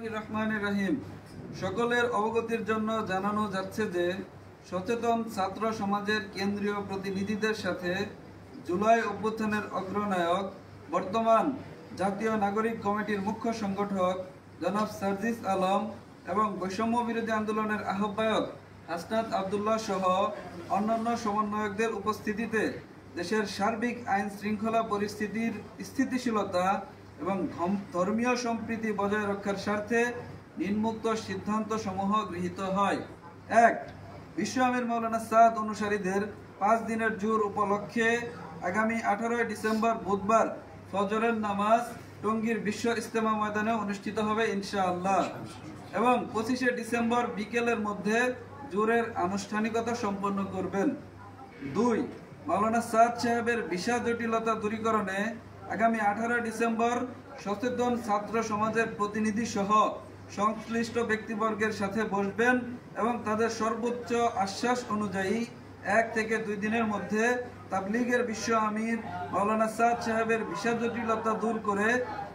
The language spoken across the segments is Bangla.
বিসমিল্লাহির রহমানির রহিম। সকলের অবগতির জন্য জানানো যাচ্ছে যে সচেতন ছাত্র সমাজের কেন্দ্রীয় প্রতিনিধিদের সাথে জুলাই অভ্যুত্থানের অগ্রনায়ক, বর্তমান জাতীয় নাগরিক কমিটির মুখ্য সংগঠক জনাব সার্জিস আলম এবং বৈষম্য বিরোধী আন্দোলনের আহ্বায়ক হাসনাত আবদুল্লাহ সহ অন্যান্য সমন্বয়কদের উপস্থিতিতে দেশের সার্বিক আইন শৃঙ্খলা পরিস্থিতির স্থিতিশীলতা এবং ধর্মীয় সম্প্রীতি বজায় রক্ষার স্বার্থে নিম্নোক্ত সিদ্ধান্ত সমূহ গৃহীত হয়। ১. বিশ্ব আমির মাওলানা সাদ অনুসারীদের ৫ দিনের জুর উপলক্ষে আগামী ১৮ ডিসেম্বর বুধবার ফজরের নামাজ টঙ্গীর বিশ্ব ইজতেমা ময়দানে অনুষ্ঠিত হবে ইনশাআল্লাহ এবং ২৫ ডিসেম্বর বিকেলের মধ্যে জুরের আনুষ্ঠানিকতা সম্পন্ন করবেন। ২. মাওলানা সাদ সাহেবের ভিসা জটিলতা দূরীকরণে আগামী ১৮ ডিসেম্বর সচেতন ছাত্র সমাজের প্রতিনিধি সহ সংশ্লিষ্ট ব্যক্তিবর্গের সাথে বসবেন এবং তাদের সর্বোচ্চ আশ্বাস অনুযায়ী ১ থেকে ২ দিনের মধ্যে তাবলীগের বিশ্ব আমির মাওলানা সাদ সাহেবের ভিসা জটিলতা দূর করে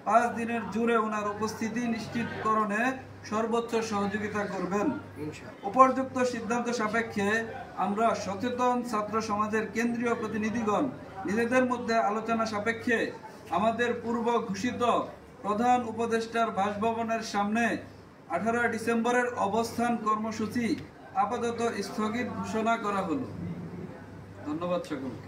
৫ দিনের জুড়ে ওনার উপস্থিতি নিশ্চিতকরণে সর্বোচ্চ সহযোগিতা করবেন। উপর্যুক্ত সিদ্ধান্ত সাপেক্ষে আমরা সচেতন ছাত্র সমাজের কেন্দ্রীয় প্রতিনিধিগণ নিজেদের মধ্যে আলোচনা সাপেক্ষে আমাদের পূর্ব ঘোষিত প্রধান উপদেষ্টার বাসভবনের সামনে ১৮ ডিসেম্বরের অবস্থান কর্মসূচি আপাতত স্থগিত ঘোষণা করা হলো। ধন্যবাদ সকলকে।